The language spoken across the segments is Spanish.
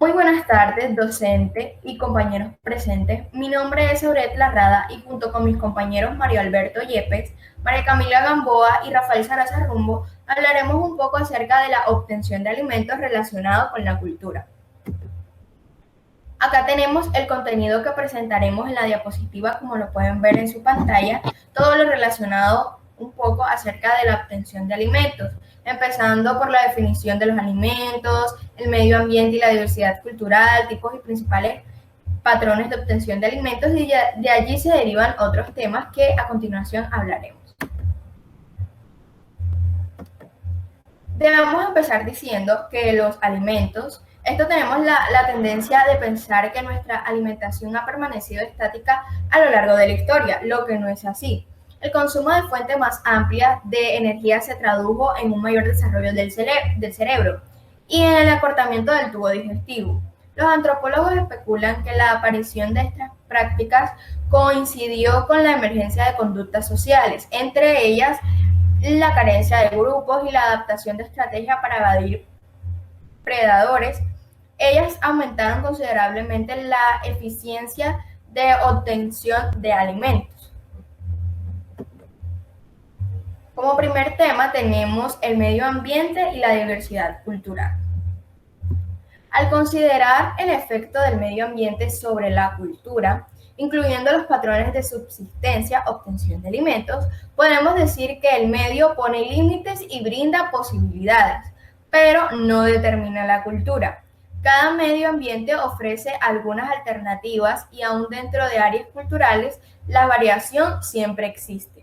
Muy buenas tardes, docente y compañeros presentes. Mi nombre es Auret Larrada y junto con mis compañeros Mario Alberto Yepes, María Camila Gamboa y Rafael Saraza Rumbo hablaremos un poco acerca de la obtención de alimentos relacionados con la cultura. Acá tenemos el contenido que presentaremos en la diapositiva, como lo pueden ver en su pantalla, todo lo relacionado un poco acerca de la obtención de alimentos, empezando por la definición de los alimentos, el medio ambiente y la diversidad cultural, tipos y principales patrones de obtención de alimentos, y de allí se derivan otros temas que a continuación hablaremos. Debemos empezar diciendo que los alimentos, esto tenemos la tendencia de pensar que nuestra alimentación ha permanecido estática a lo largo de la historia, lo que no es así. El consumo de fuente más amplia de energía se tradujo en un mayor desarrollo del cerebro y en el acortamiento del tubo digestivo. Los antropólogos especulan que la aparición de estas prácticas coincidió con la emergencia de conductas sociales, entre ellas la carencia de grupos y la adaptación de estrategias para evadir predadores. Ellas aumentaron considerablemente la eficiencia de obtención de alimentos. Como primer tema tenemos el medio ambiente y la diversidad cultural. Al considerar el efecto del medio ambiente sobre la cultura, incluyendo los patrones de subsistencia, obtención de alimentos, podemos decir que el medio pone límites y brinda posibilidades, pero no determina la cultura. Cada medio ambiente ofrece algunas alternativas y aún dentro de áreas culturales, la variación siempre existe.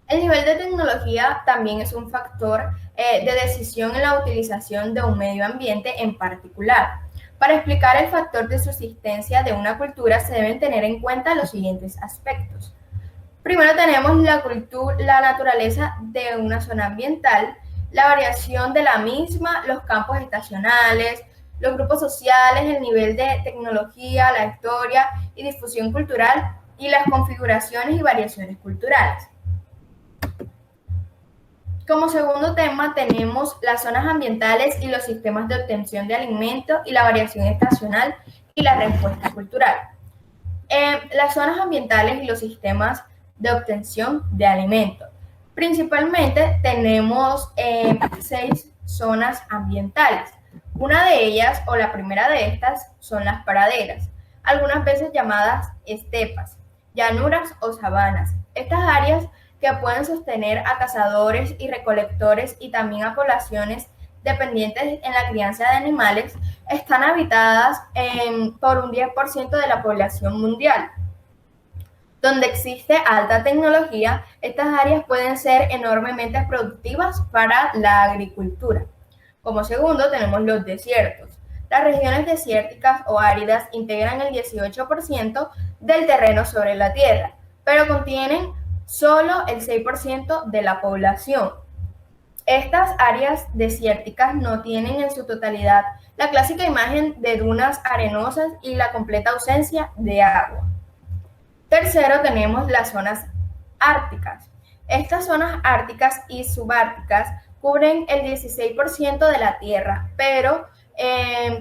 El nivel de tecnología también es un factor de decisión en la utilización de un medio ambiente en particular. Para explicar el factor de subsistencia de una cultura se deben tener en cuenta los siguientes aspectos. Primero tenemos la naturaleza de una zona ambiental, la variación de la misma, los campos estacionales, los grupos sociales, el nivel de tecnología, la historia y difusión cultural y las configuraciones y variaciones culturales. Como segundo tema tenemos las zonas ambientales y los sistemas de obtención de alimentos y la variación estacional y la respuesta cultural. Las zonas ambientales y los sistemas de obtención de alimentos. Principalmente tenemos 6 zonas ambientales. Una de ellas, o la primera de estas, son las praderas, algunas veces llamadas estepas, llanuras o sabanas. Estas áreas que pueden sostener a cazadores y recolectores y también a poblaciones dependientes en la crianza de animales, están habitadas por un 10% de la población mundial. Donde existe alta tecnología, estas áreas pueden ser enormemente productivas para la agricultura. Como segundo, tenemos los desiertos. Las regiones desérticas o áridas integran el 18% del terreno sobre la Tierra, pero contienen solo el 6% de la población. Estas áreas desérticas no tienen en su totalidad la clásica imagen de dunas arenosas y la completa ausencia de agua. Tercero, tenemos las zonas árticas. Estas zonas árticas y subárticas cubren el 16% de la Tierra, pero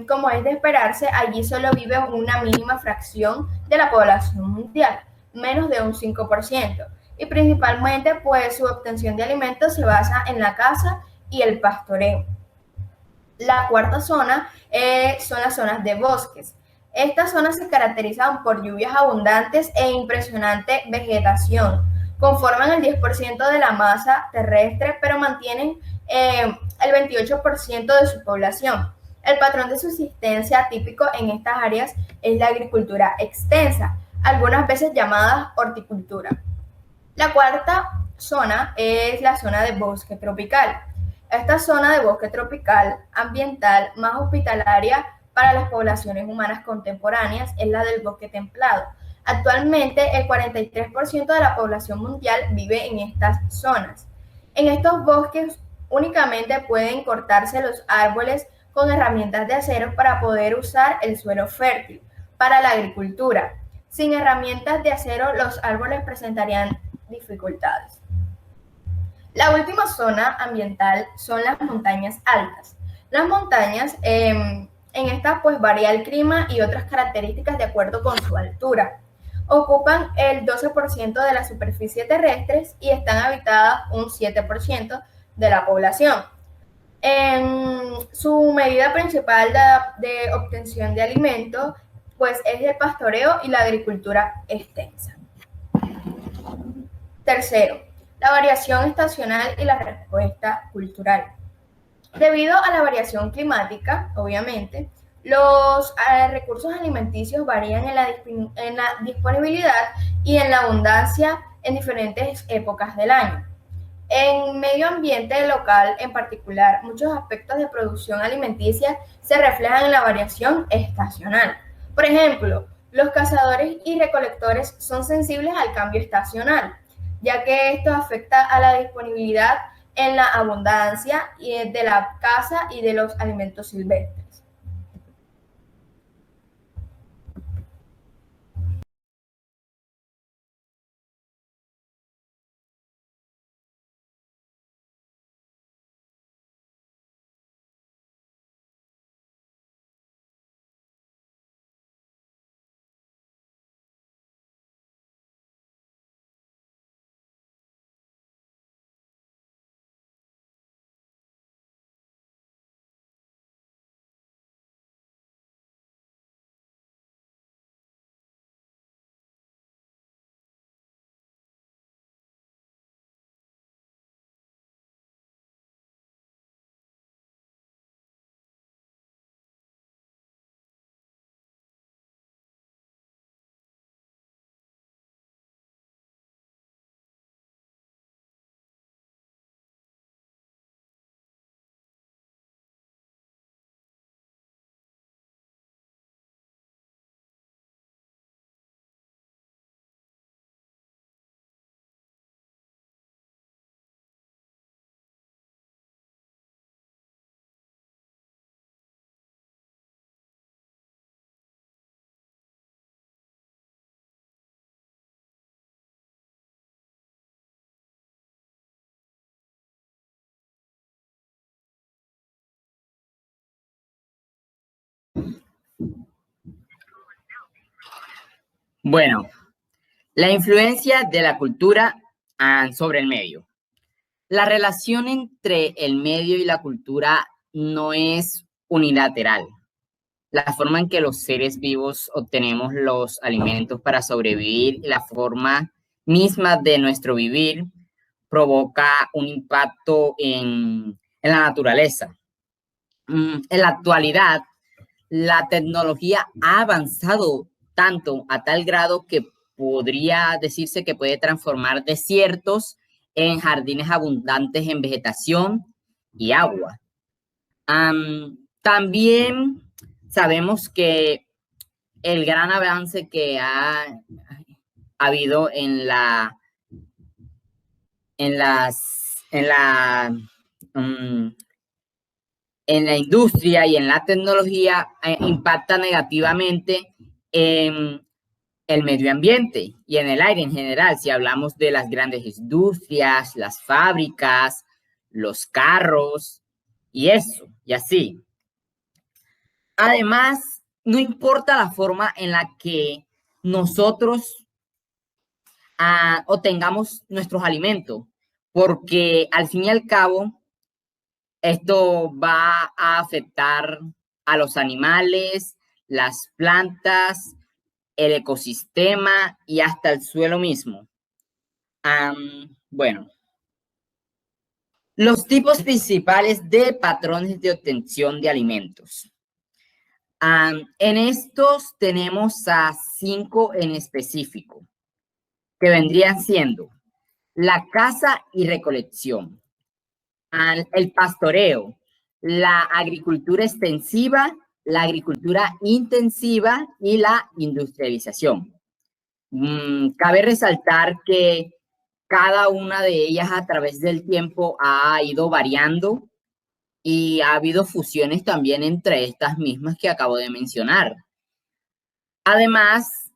como es de esperarse, allí solo vive una mínima fracción de la población mundial, menos de un 5%. Y principalmente, pues, su obtención de alimentos se basa en la caza y el pastoreo. La cuarta zona son las zonas de bosques. Estas zonas se caracterizan por lluvias abundantes e impresionante vegetación. Conforman el 10% de la masa terrestre, pero mantienen el 28% de su población. El patrón de subsistencia típico en estas áreas es la agricultura extensa, algunas veces llamada horticultura. La cuarta zona es la zona de bosque tropical. Esta zona de bosque tropical ambiental más hospitalaria para las poblaciones humanas contemporáneas es la del bosque templado. Actualmente, el 43% de la población mundial vive en estas zonas. En estos bosques únicamente pueden cortarse los árboles con herramientas de acero para poder usar el suelo fértil para la agricultura. Sin herramientas de acero, los árboles presentarían dificultades. La última zona ambiental son las montañas altas. Las montañas En esta pues varía el clima y otras características de acuerdo con su altura. Ocupan el 12% de la superficie terrestre y están habitadas un 7% de la población. Su medida principal de obtención de alimentos pues es el pastoreo y la agricultura extensa. Tercero, la variación estacional y la respuesta cultural. Debido a la variación climática, obviamente, los recursos alimenticios varían en la disponibilidad y en la abundancia en diferentes épocas del año. En medio ambiente local en particular, muchos aspectos de producción alimenticia se reflejan en la variación estacional. Por ejemplo, los cazadores y recolectores son sensibles al cambio estacional, ya que esto afecta a la disponibilidad en la abundancia de la caza y de los alimentos silvestres. Bueno, la influencia de la cultura sobre el medio. La relación entre el medio y la cultura no es unilateral. La forma en que los seres vivos obtenemos los alimentos para sobrevivir y la forma misma de nuestro vivir provoca un impacto en la naturaleza. En la actualidad, la tecnología ha avanzado tanto a tal grado que podría decirse que puede transformar desiertos en jardines abundantes en vegetación y agua. También sabemos que el gran avance que ha habido en la industria y en la tecnología impacta negativamente en el medio ambiente y en el aire en general. Si hablamos de las grandes industrias, las fábricas, los carros y eso, y así. Además, no importa la forma en la que nosotros obtengamos nuestros alimentos, porque al fin y al cabo, esto va a afectar a los animales, las plantas, el ecosistema y hasta el suelo mismo. Bueno, los tipos principales de patrones de obtención de alimentos. En estos tenemos a 5 en específico, que vendrían siendo la caza y recolección, el pastoreo, la agricultura extensiva, la agricultura intensiva y la industrialización. Cabe resaltar que cada una de ellas a través del tiempo ha ido variando y ha habido fusiones también entre estas mismas que acabo de mencionar. Además,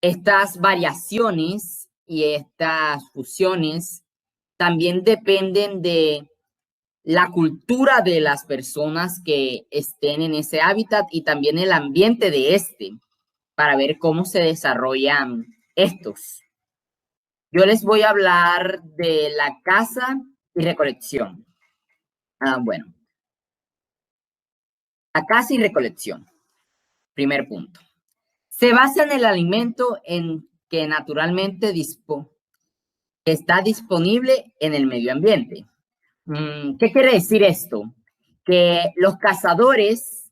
estas variaciones y estas fusiones también dependen de la cultura de las personas que estén en ese hábitat y también el ambiente de este, para ver cómo se desarrollan estos. Yo les voy a hablar de la caza y recolección. Bueno, la caza y recolección. Primer punto. Se basa en el alimento en que naturalmente está disponible en el medio ambiente. ¿Qué quiere decir esto? Que los cazadores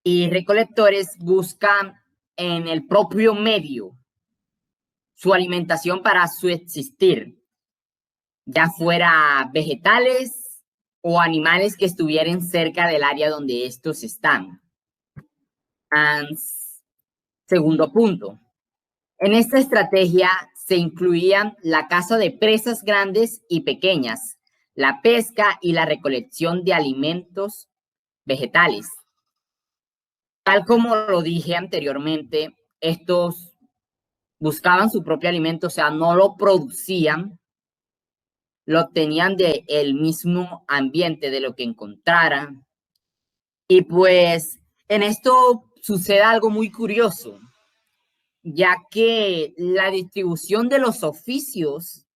y recolectores buscan en el propio medio su alimentación para subsistir, ya fuera vegetales o animales que estuvieran cerca del área donde estos están. Segundo punto. En esta estrategia se incluían la caza de presas grandes y pequeñas, la pesca y la recolección de alimentos vegetales. Tal como lo dije anteriormente, estos buscaban su propio alimento, o sea, no lo producían, lo obtenían del mismo ambiente, de lo que encontraran. Y pues en esto sucede algo muy curioso, ya que la distribución de los oficios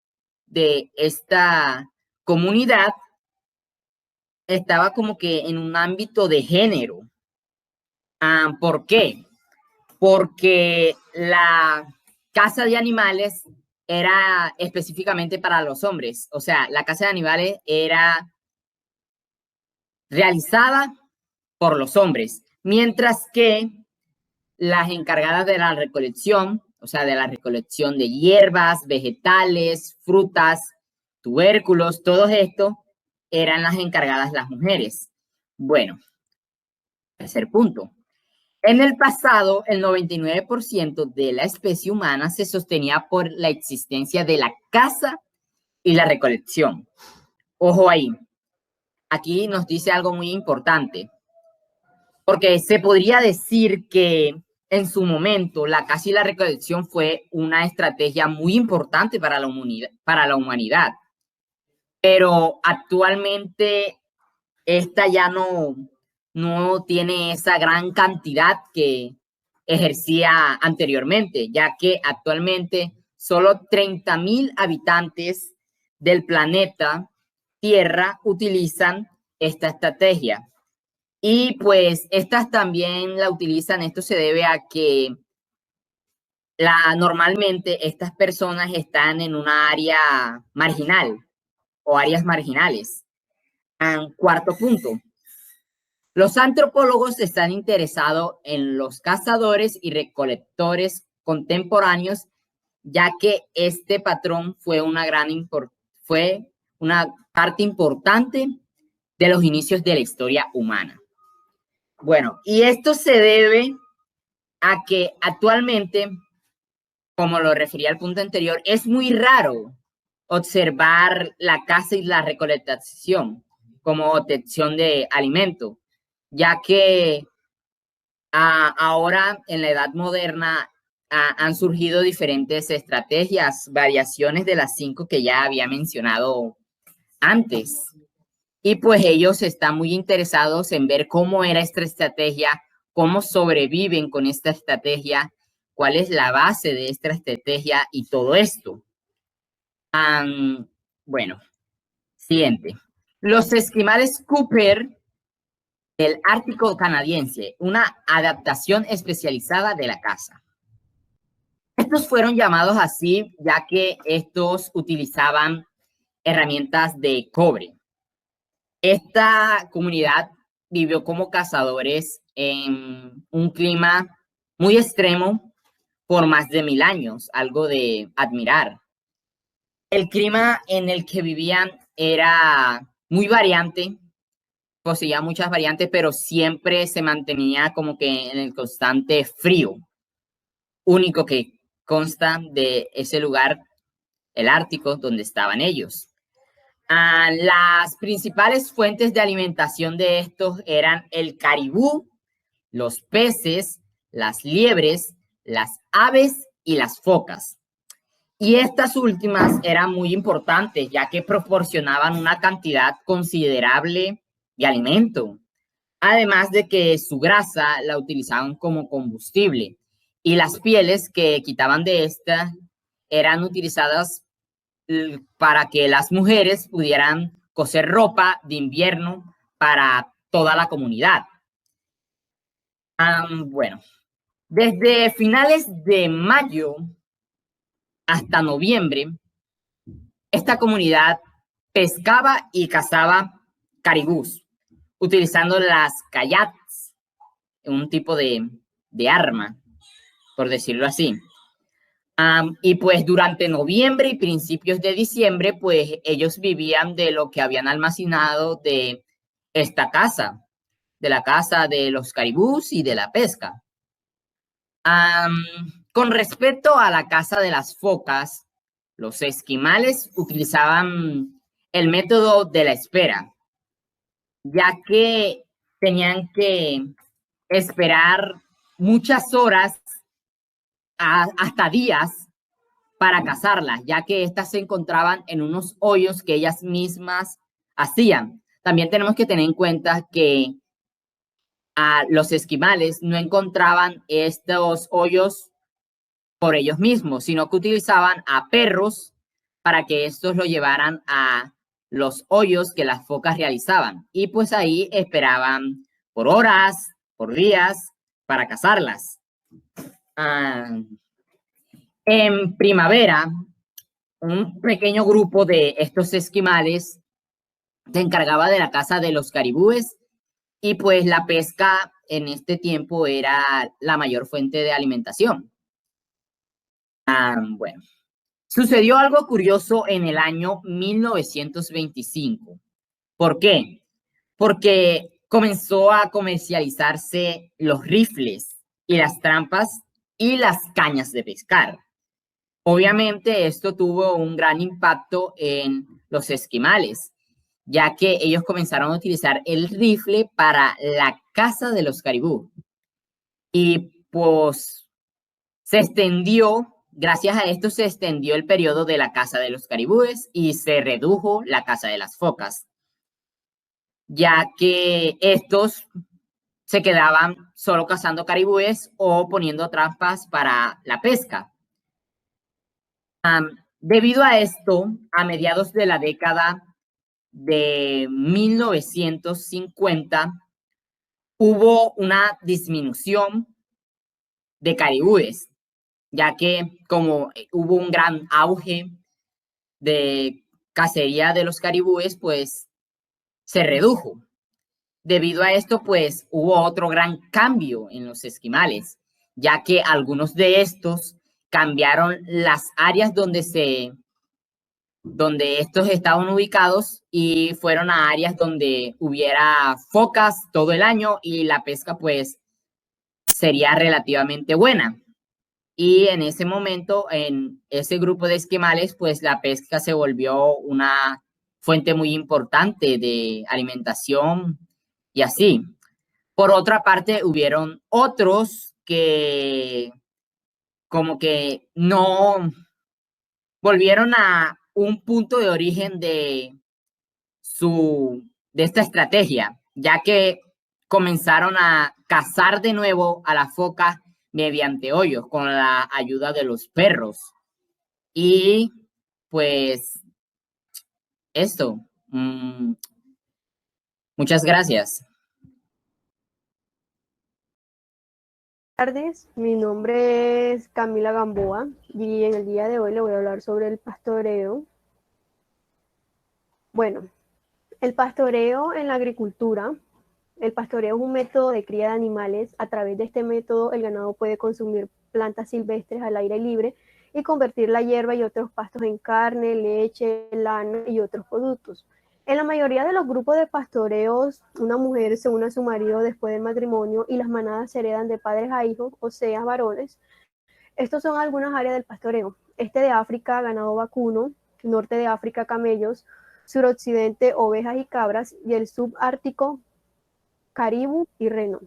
de esta comunidad estaba como que en un ámbito de género. ¿Por qué? Porque la caza de animales era específicamente para los hombres. O sea, la caza de animales era realizada por los hombres, mientras que las encargadas de la recolección, o sea, de la recolección de hierbas, vegetales, frutas, tubérculos, todo esto, eran las encargadas las mujeres. Bueno, tercer punto. En el pasado, el 99% de la especie humana se sostenía por la existencia de la caza y la recolección. Ojo ahí. Aquí nos dice algo muy importante, porque se podría decir que en su momento la caza y la recolección fue una estrategia muy importante para la humanidad, pero actualmente esta ya no tiene esa gran cantidad que ejercía anteriormente, ya que actualmente solo 30,000 habitantes del planeta Tierra utilizan esta estrategia. Y pues estas también la utilizan, esto se debe a que normalmente estas personas están en una área marginal o áreas marginales. Cuarto punto. Los antropólogos están interesados en los cazadores y recolectores contemporáneos, ya que este patrón fue una parte importante de los inicios de la historia humana. Bueno, y esto se debe a que actualmente, como lo refería al punto anterior, es muy raro observar la caza y la recolectación como obtención de alimento, ya que ahora en la edad moderna han surgido diferentes estrategias, variaciones de las 5 que ya había mencionado antes. Y pues ellos están muy interesados en ver cómo era esta estrategia, cómo sobreviven con esta estrategia, cuál es la base de esta estrategia y todo esto. Bueno, siguiente. Los esquimales Cooper del Ártico canadiense, una adaptación especializada de la caza. Estos fueron llamados así ya que estos utilizaban herramientas de cobre. Esta comunidad vivió como cazadores en un clima muy extremo por más de 1000 años, algo de admirar. El clima en el que vivían era muy variante, poseía muchas variantes, pero siempre se mantenía como que en el constante frío, único que consta de ese lugar, el Ártico, donde estaban ellos. Las principales fuentes de alimentación de estos eran el caribú, los peces, las liebres, las aves y las focas. Y estas últimas eran muy importantes, ya que proporcionaban una cantidad considerable de alimento. Además de que su grasa la utilizaban como combustible y las pieles que quitaban de esta eran utilizadas para que las mujeres pudieran coser ropa de invierno para toda la comunidad. Bueno, desde finales de mayo hasta noviembre, esta comunidad pescaba y cazaba caribús, utilizando las kayaks, un tipo de arma, por decirlo así. Y pues durante noviembre y principios de diciembre, pues ellos vivían de lo que habían almacenado de esta casa, de la caza de los caribús y de la pesca. Con respecto a la caza de las focas, los esquimales utilizaban el método de la espera, ya que tenían que esperar muchas horas hasta días para cazarlas, ya que éstas se encontraban en unos hoyos que ellas mismas hacían. También tenemos que tener en cuenta que los esquimales no encontraban estos hoyos por ellos mismos, sino que utilizaban a perros para que estos lo llevaran a los hoyos que las focas realizaban. Y pues ahí esperaban por horas, por días, para cazarlas. En primavera, un pequeño grupo de estos esquimales se encargaba de la caza de los caribúes y pues la pesca en este tiempo era la mayor fuente de alimentación. Bueno, sucedió algo curioso en el año 1925. ¿Por qué? Porque comenzó a comercializarse los rifles y las trampas y las cañas de pescar. Obviamente esto tuvo un gran impacto en los esquimales, ya que ellos comenzaron a utilizar el rifle para la caza de los caribú. Y pues se extendió, gracias a esto se extendió el periodo de la caza de los caribúes y se redujo la caza de las focas, ya que estos se quedaban solo cazando caribúes o poniendo trampas para la pesca. Debido a esto, a mediados de la década de 1950, hubo una disminución de caribúes, ya que como hubo un gran auge de cacería de los caribúes, pues se redujo. Debido a esto, pues hubo otro gran cambio en los esquimales, ya que algunos de estos cambiaron las áreas donde estos estaban ubicados y fueron a áreas donde hubiera focas todo el año y la pesca pues sería relativamente buena. Y en ese momento, en ese grupo de esquimales, pues la pesca se volvió una fuente muy importante de alimentación y así. Por otra parte, hubieron otros que como que no volvieron a un punto de origen de esta estrategia, ya que comenzaron a cazar de nuevo a la foca mediante hoyos con la ayuda de los perros. Y pues esto. Muchas gracias. Buenas tardes, mi nombre es Camila Gamboa y en el día de hoy le voy a hablar sobre el pastoreo. Bueno, el pastoreo en la agricultura. El pastoreo es un método de cría de animales. A través de este método, el ganado puede consumir plantas silvestres al aire libre y convertir la hierba y otros pastos en carne, leche, lana y otros productos. En la mayoría de los grupos de pastoreos, una mujer se une a su marido después del matrimonio y las manadas se heredan de padres a hijos, o sea, varones. Estos son algunas áreas del pastoreo. Este de África, ganado vacuno; norte de África, camellos; suroccidente, ovejas y cabras; y el subártico, caribú y reno.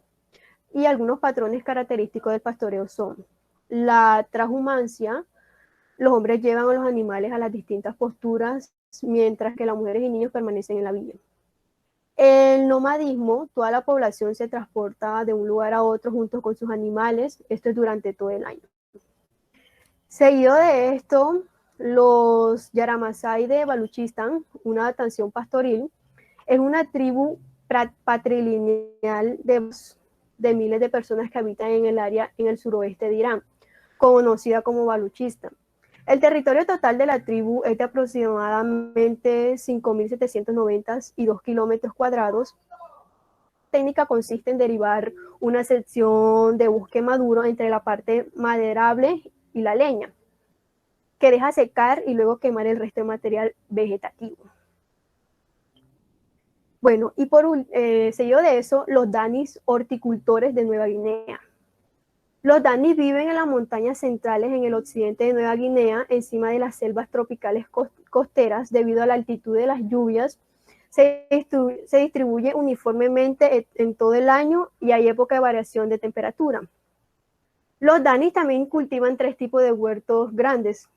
Y algunos patrones característicos del pastoreo son la transhumancia, Los hombres llevan a los animales a las distintas posturas, mientras que las mujeres y niños permanecen en la villa. El nomadismo, toda la población se transporta de un lugar a otro junto con sus animales, esto es durante todo el año. Seguido de esto, los Yaramasai de Baluchistán, una adaptación pastoril, es una tribu patrilineal de miles de personas que habitan en el área en el suroeste de Irán, conocida como Baluchistán. El territorio total de la tribu es de aproximadamente 5.792 kilómetros cuadrados. La técnica consiste en derivar una sección de bosque maduro entre la parte maderable y la leña, que deja secar y luego quemar el resto de material vegetativo. Bueno, y seguido de eso, los danis horticultores de Nueva Guinea. Los danis viven en las montañas centrales en el occidente de Nueva Guinea, encima de las selvas tropicales costeras. Debido a la altitud de las lluvias, se distribuye uniformemente en todo el año y hay época de variación de temperatura. Los danis también cultivan 3 tipos de huertos grandes: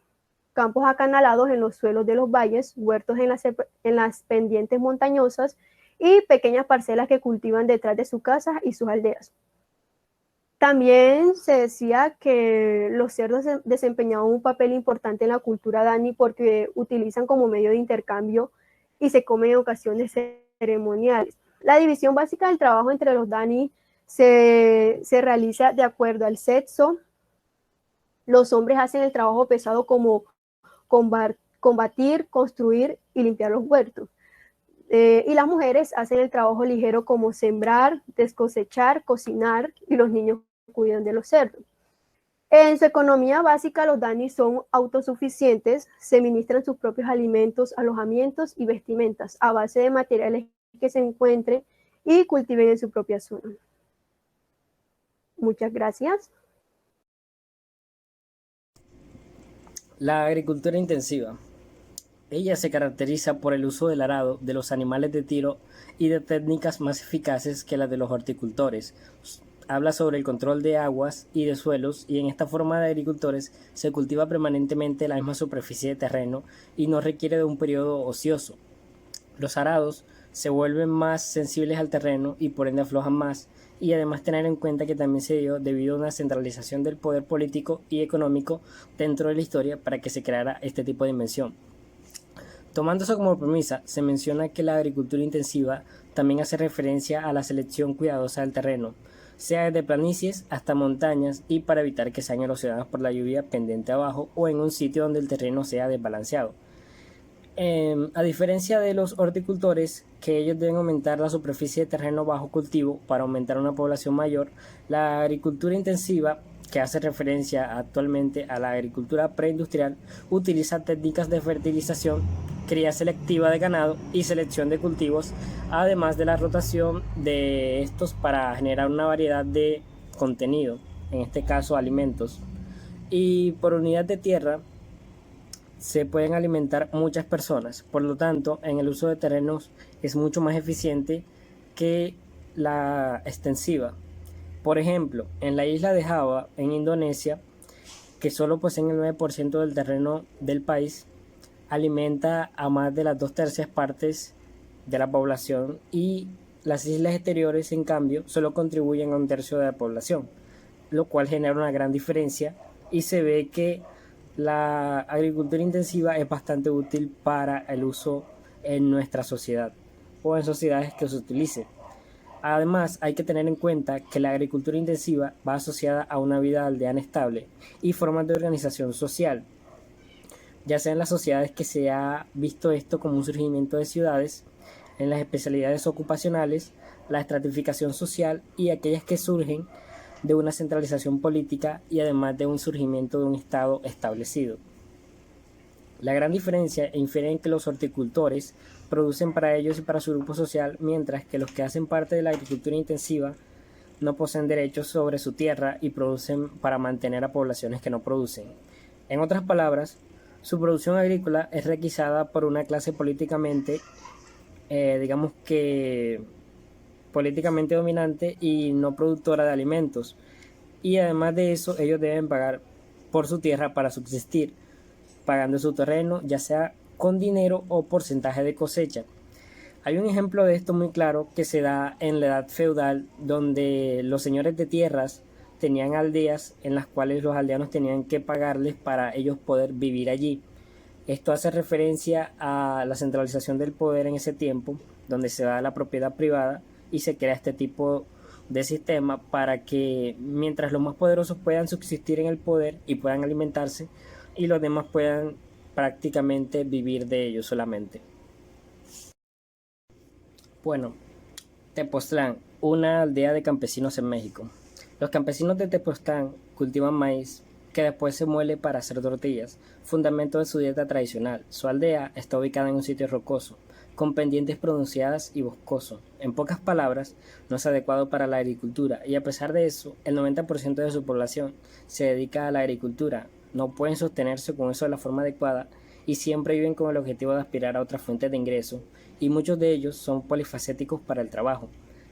campos acanalados en los suelos de los valles, huertos en las pendientes montañosas y pequeñas parcelas que cultivan detrás de sus casas y sus aldeas. También se decía que los cerdos desempeñaban un papel importante en la cultura dani porque utilizan como medio de intercambio y se comen en ocasiones ceremoniales. La división básica del trabajo entre los dani se realiza de acuerdo al sexo. Los hombres hacen el trabajo pesado como combatir, construir y limpiar los huertos. Y las mujeres hacen el trabajo ligero como sembrar, descosechar, cocinar, y los niños cuidan de los cerdos. En su economía básica, los danis son autosuficientes, se ministran sus propios alimentos, alojamientos y vestimentas a base de materiales que se encuentren y cultiven en su propia zona. Muchas gracias. La agricultura intensiva. Ella se caracteriza por el uso del arado, de los animales de tiro y de técnicas más eficaces que las de los horticultores. Habla sobre el control de aguas y de suelos, y en esta forma de agricultores se cultiva permanentemente la misma superficie de terreno y no requiere de un periodo ocioso. Los arados se vuelven más sensibles al terreno y por ende aflojan más, y además tener en cuenta que también se dio debido a una centralización del poder político y económico dentro de la historia para que se creara este tipo de invención. Tomando eso como premisa, se menciona que la agricultura intensiva también hace referencia a la selección cuidadosa del terreno, sea desde planicies hasta montañas, y para evitar que sean erosionadas por la lluvia pendiente abajo o en un sitio donde el terreno sea desbalanceado. A diferencia de los horticultores, que ellos deben aumentar la superficie de terreno bajo cultivo para aumentar una población mayor, la agricultura intensiva, que hace referencia actualmente a la agricultura preindustrial, utiliza técnicas de fertilización, cría selectiva de ganado y selección de cultivos, además de la rotación de estos para generar una variedad de contenido, en este caso alimentos. Y por unidad de tierra se pueden alimentar muchas personas, por lo tanto en el uso de terrenos es mucho más eficiente que la extensiva. Por ejemplo, en la isla de Java, en Indonesia, que solo poseen el 9% del terreno del país, alimenta a más de las 2/3 partes de la población, y las islas exteriores, en cambio, solo contribuyen a 1/3 de la población, lo cual genera una gran diferencia, y se ve que la agricultura intensiva es bastante útil para el uso en nuestra sociedad o en sociedades que se utilice. Además, hay que tener en cuenta que la agricultura intensiva va asociada a una vida aldeana estable y formas de organización social, ya sea en las sociedades que se ha visto esto como un surgimiento de ciudades, en las especialidades ocupacionales, la estratificación social y aquellas que surgen de una centralización política y además de un surgimiento de un Estado establecido. La gran diferencia infiere en que los horticultores producen para ellos y para su grupo social, mientras que los que hacen parte de la agricultura intensiva no poseen derechos sobre su tierra y producen para mantener a poblaciones que no producen. En otras palabras, su producción agrícola es requisada por una clase políticamente, políticamente dominante y no productora de alimentos, y además de eso ellos deben pagar por su tierra para subsistir. pagando su terreno, ya sea con dinero o porcentaje de cosecha. Hay un ejemplo de esto muy claro que se da en la edad feudal, donde los señores de tierras tenían aldeas en las cuales los aldeanos tenían que pagarles para ellos poder vivir allí. Esto hace referencia a la centralización del poder en ese tiempo, donde se da la propiedad privada y se crea este tipo de sistema para que mientras los más poderosos puedan subsistir en el poder y puedan alimentarse, y los demás puedan prácticamente vivir de ello solamente. Bueno, Tepoztlán, una aldea de campesinos en México. Los campesinos de Tepoztlán cultivan maíz, que después se muele para hacer tortillas, fundamento de su dieta tradicional. Su aldea está ubicada en un sitio rocoso, con pendientes pronunciadas y boscoso. En pocas palabras, no es adecuado para la agricultura, y a pesar de eso, el 90% de su población se dedica a la agricultura. No pueden sostenerse con eso de la forma adecuada y siempre viven con el objetivo de aspirar a otras fuentes de ingreso, y muchos de ellos son polifacéticos para el trabajo.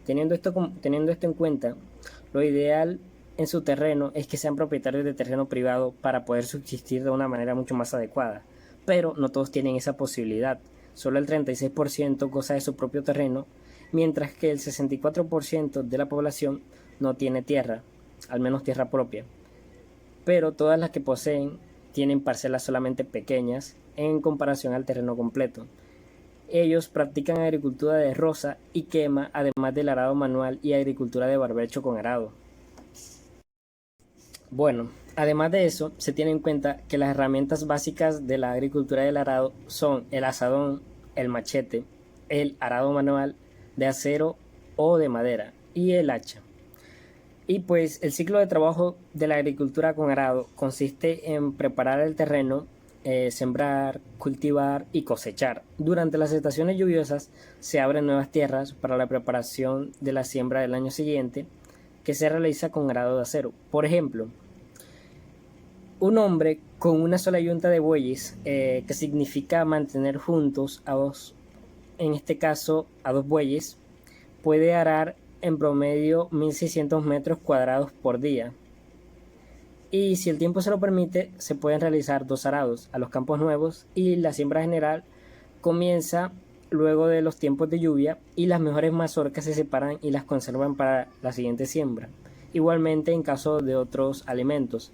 Teniendo esto en cuenta, lo ideal en su terreno es que sean propietarios de terreno privado para poder subsistir de una manera mucho más adecuada, pero no todos tienen esa posibilidad. Solo el 36% goza de su propio terreno, mientras que el 64% de la población no tiene tierra, al menos tierra propia. Pero todas las que poseen tienen parcelas solamente pequeñas en comparación al terreno completo. Ellos practican agricultura de roza y quema, además del arado manual y agricultura de barbecho con arado. Bueno, además de eso, se tiene en cuenta que las herramientas básicas de la agricultura del arado son el azadón, el machete, el arado manual de acero o de madera y el hacha. Y pues el ciclo de trabajo de la agricultura con arado consiste en preparar el terreno, sembrar, cultivar y cosechar. Durante las estaciones lluviosas se abren nuevas tierras para la preparación de la siembra del año siguiente, que se realiza con arado de acero. Por ejemplo, un hombre con una sola yunta de bueyes, que significa mantener juntos a dos, en este caso a dos bueyes, puede arar en promedio 1.600 metros cuadrados por día. Y si el tiempo se lo permite, se pueden realizar 2 arados a los campos nuevos, y la siembra general comienza luego de los tiempos de lluvia, y las mejores mazorcas se separan y las conservan para la siguiente siembra. Igualmente en caso de otros alimentos.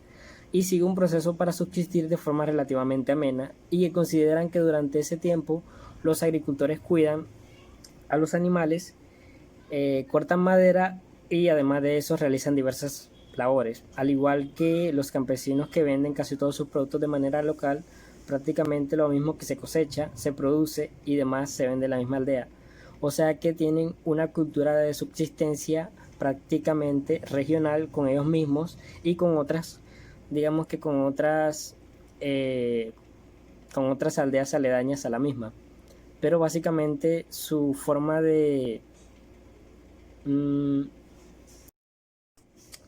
Y sigue un proceso para subsistir de forma relativamente amena, y que consideran que durante ese tiempo los agricultores cuidan a los animales, cortan madera y además de eso realizan diversas labores, al igual que los campesinos que venden casi todos sus productos de manera local. Prácticamente lo mismo que se cosecha, se produce y demás se vende en la misma aldea. O sea que tienen una cultura de subsistencia prácticamente regional con ellos mismos y con otras, digamos que con otras aldeas aledañas a la misma. Pero básicamente su forma de...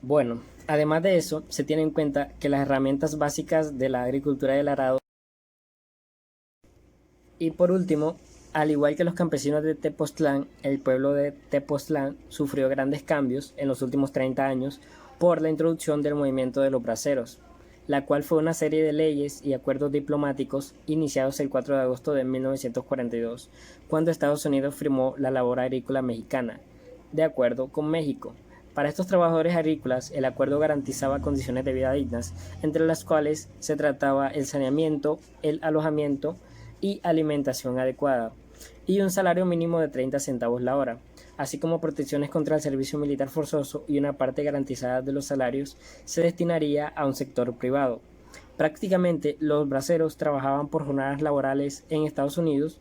Bueno, además de eso, se tiene en cuenta que las herramientas básicas de la agricultura del arado. Y por último, al igual que los campesinos de Tepoztlán, el pueblo de Tepoztlán sufrió grandes cambios en los últimos 30 años por la introducción del movimiento de los braceros, la cual fue una serie de leyes y acuerdos diplomáticos iniciados el 4 de agosto de 1942, cuando Estados Unidos firmó la labor agrícola mexicana, de acuerdo con México. Para estos trabajadores agrícolas, el acuerdo garantizaba condiciones de vida dignas, entre las cuales se trataba el saneamiento, el alojamiento y alimentación adecuada, y un salario mínimo de 30 centavos la hora, así como protecciones contra el servicio militar forzoso, y una parte garantizada de los salarios se destinaría a un sector privado. Prácticamente los braceros trabajaban por jornadas laborales en Estados Unidos,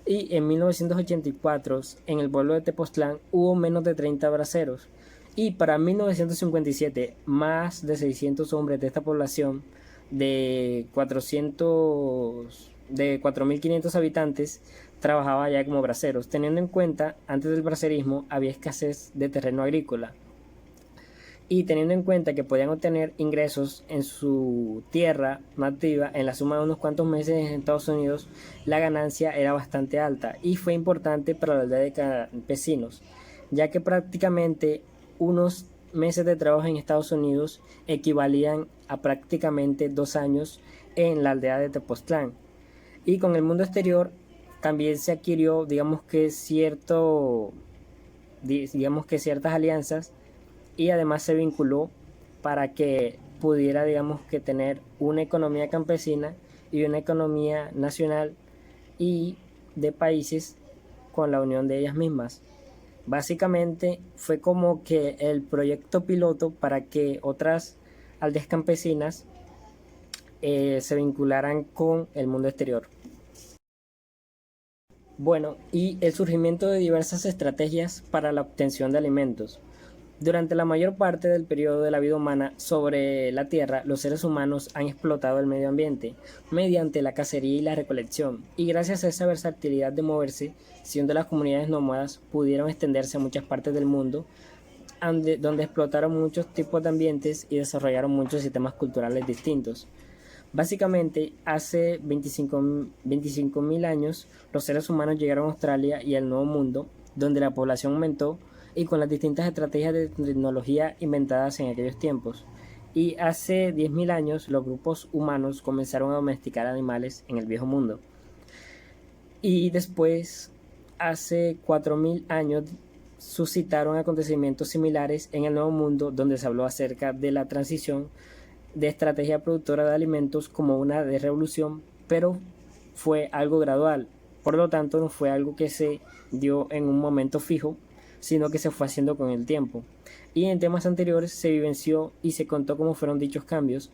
y en 1984 en el pueblo de Tepoztlán hubo menos de 30 braceros, y para 1957 más de 600 hombres de esta población de 4.500 habitantes trabajaba ya como braceros, teniendo en cuenta antes del bracerismo había escasez de terreno agrícola, y teniendo en cuenta que podían obtener ingresos en su tierra nativa en la suma de unos cuantos meses en Estados Unidos, la ganancia era bastante alta y fue importante para la aldea de campesinos, ya que prácticamente unos meses de trabajo en Estados Unidos equivalían a prácticamente 2 años en la aldea de Tepoztlán. Y con el mundo exterior también se adquirió, digamos que ciertas alianzas, y además se vinculó para que pudiera, digamos que tener una economía campesina y una economía nacional y de países con la unión de ellas mismas. Básicamente fue como que el proyecto piloto para que otras aldeas campesinas se vincularan con el mundo exterior. Bueno, y el surgimiento de diversas estrategias para la obtención de alimentos. Durante la mayor parte del periodo de la vida humana sobre la Tierra, los seres humanos han explotado el medio ambiente mediante la cacería y la recolección, y gracias a esa versatilidad de moverse, siendo las comunidades nómadas pudieron extenderse a muchas partes del mundo, donde explotaron muchos tipos de ambientes y desarrollaron muchos sistemas culturales distintos. Básicamente, hace 25.000 años, los seres humanos llegaron a Australia y al Nuevo Mundo, donde la población aumentó y con las distintas estrategias de tecnología inventadas en aquellos tiempos. Y hace 10.000 años, los grupos humanos comenzaron a domesticar animales en el Viejo Mundo. Y después, hace 4.000 años, suscitaron acontecimientos similares en el Nuevo Mundo, donde se habló acerca de la transición de estrategia productora de alimentos como una de revolución, pero fue algo gradual. Por lo tanto, no fue algo que se dio en un momento fijo, sino que se fue haciendo con el tiempo. Y en temas anteriores se vivenció y se contó cómo fueron dichos cambios,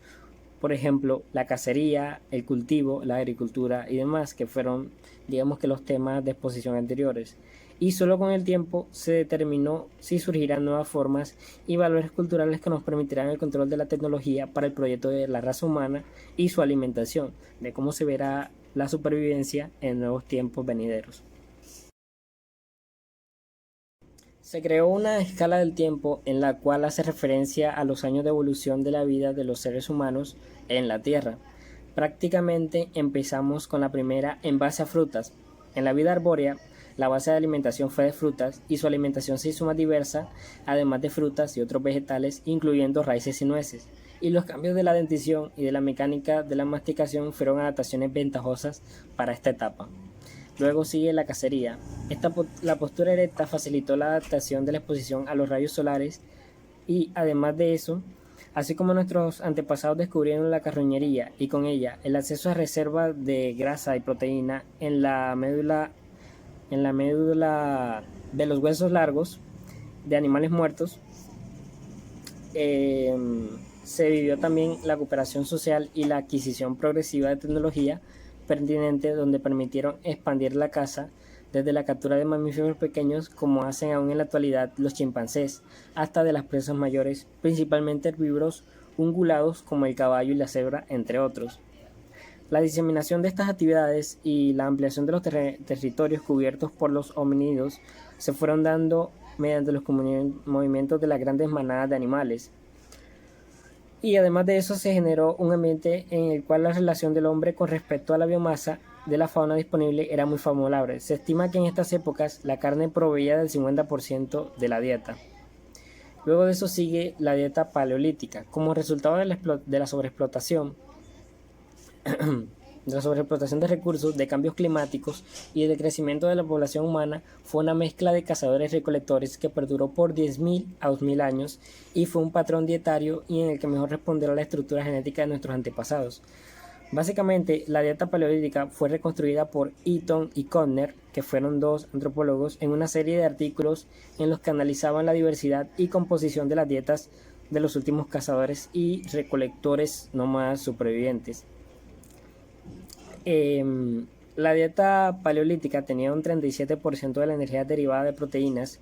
por ejemplo, la cacería, el cultivo, la agricultura y demás, que fueron, digamos que los temas de exposición anteriores. Y solo con el tiempo se determinó si surgirán nuevas formas y valores culturales que nos permitirán el control de la tecnología para el proyecto de la raza humana y su alimentación, de cómo se verá la supervivencia en nuevos tiempos venideros. Se creó una escala del tiempo en la cual hace referencia a los años de evolución de la vida de los seres humanos en la Tierra. Prácticamente empezamos con la primera en base a frutas. En la vida arbórea, la base de alimentación fue de frutas y su alimentación se hizo más diversa, además de frutas y otros vegetales, incluyendo raíces y nueces. Y los cambios de la dentición y de la mecánica de la masticación fueron adaptaciones ventajosas para esta etapa. Luego sigue la cacería. La postura erecta facilitó la adaptación de la exposición a los rayos solares y, además de eso, así como nuestros antepasados descubrieron la carroñería y con ella el acceso a reservas de grasa y proteína en la médula de los huesos largos de animales muertos, se vivió también la cooperación social y la adquisición progresiva de tecnología pertinente, donde permitieron expandir la caza desde la captura de mamíferos pequeños, como hacen aún en la actualidad los chimpancés, hasta de las presas mayores, principalmente herbívoros ungulados como el caballo y la cebra, entre otros. La diseminación de estas actividades y la ampliación de los territorios cubiertos por los homínidos se fueron dando mediante los movimientos de las grandes manadas de animales. Y además de eso se generó un ambiente en el cual la relación del hombre con respecto a la biomasa de la fauna disponible era muy favorable. Se estima que en estas épocas la carne proveía del 50% de la dieta. Luego de eso sigue la dieta paleolítica. Como resultado de la sobreexplotación de recursos, de cambios climáticos y de crecimiento de la población humana, fue una mezcla de cazadores-recolectores que perduró por 10.000 a 2.000 años y fue un patrón dietario y en el que mejor respondió a la estructura genética de nuestros antepasados. Básicamente, la dieta paleolítica fue reconstruida por Eaton y Conner, que fueron dos antropólogos, en una serie de artículos en los que analizaban la diversidad y composición de las dietas de los últimos cazadores y recolectores nómadas supervivientes. La dieta paleolítica tenía un 37% de la energía derivada de proteínas,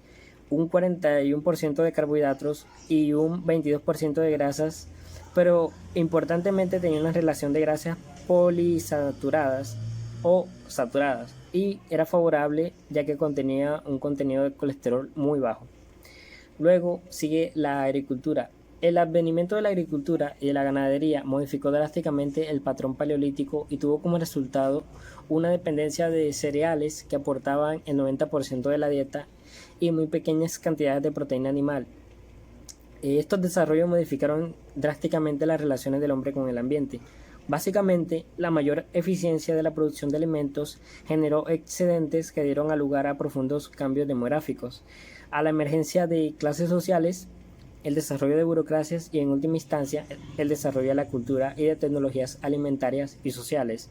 un 41% de carbohidratos y un 22% de grasas, pero importantemente tenía una relación de grasas polisaturadas o saturadas y era favorable ya que contenía un contenido de colesterol muy bajo. Luego sigue la agricultura. El advenimiento de la agricultura y de la ganadería modificó drásticamente el patrón paleolítico y tuvo como resultado una dependencia de cereales que aportaban el 90% de la dieta y muy pequeñas cantidades de proteína animal. Estos desarrollos modificaron drásticamente las relaciones del hombre con el ambiente. Básicamente, la mayor eficiencia de la producción de alimentos generó excedentes que dieron lugar a profundos cambios demográficos, a la emergencia de clases sociales, el desarrollo de burocracias y, en última instancia, el desarrollo de la cultura y de tecnologías alimentarias y sociales.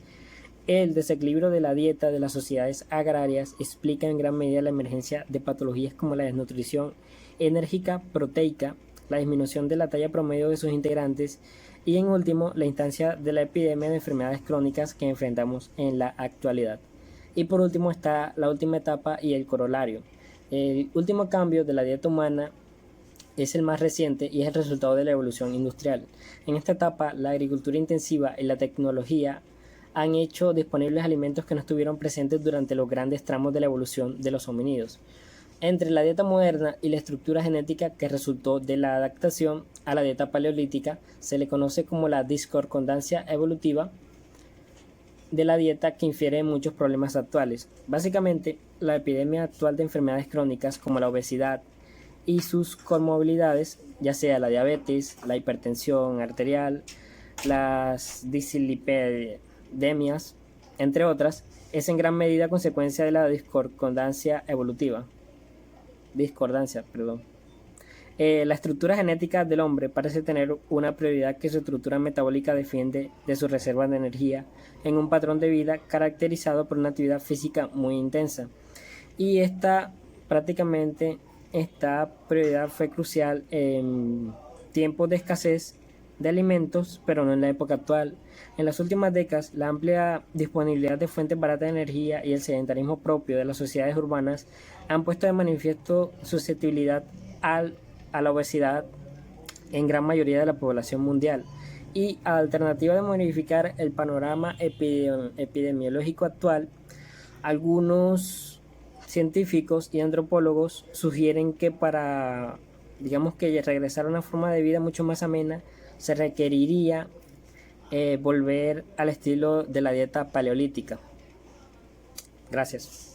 El desequilibrio de la dieta de las sociedades agrarias explica en gran medida la emergencia de patologías como la desnutrición enérgica proteica, la disminución de la talla promedio de sus integrantes y, en último, la instancia de la epidemia de enfermedades crónicas que enfrentamos en la actualidad. Y por último está la última etapa y el corolario. El último cambio de la dieta humana es el más reciente y es el resultado de la evolución industrial. En esta etapa, la agricultura intensiva y la tecnología han hecho disponibles alimentos que no estuvieron presentes durante los grandes tramos de la evolución de los homínidos. Entre la dieta moderna y la estructura genética que resultó de la adaptación a la dieta paleolítica, se le conoce como la discordancia evolutiva de la dieta, que infiere en muchos problemas actuales. Básicamente, la epidemia actual de enfermedades crónicas como la obesidad y sus comorbilidades, ya sea la diabetes, la hipertensión arterial, las dislipidemias, entre otras, es en gran medida consecuencia de la discordancia evolutiva. La estructura genética del hombre parece tener una prioridad que su estructura metabólica defiende de sus reservas de energía en un patrón de vida caracterizado por una actividad física muy intensa. Y esta prioridad fue crucial en tiempos de escasez de alimentos, pero no en la época actual. En las últimas décadas, la amplia disponibilidad de fuentes baratas de energía y el sedentarismo propio de las sociedades urbanas han puesto de manifiesto susceptibilidad a la obesidad en gran mayoría de la población mundial. Y a alternativa de modificar el panorama epidemiológico actual, algunos científicos y antropólogos sugieren que para, regresar a una forma de vida mucho más amena, se requeriría volver al estilo de la dieta paleolítica. Gracias.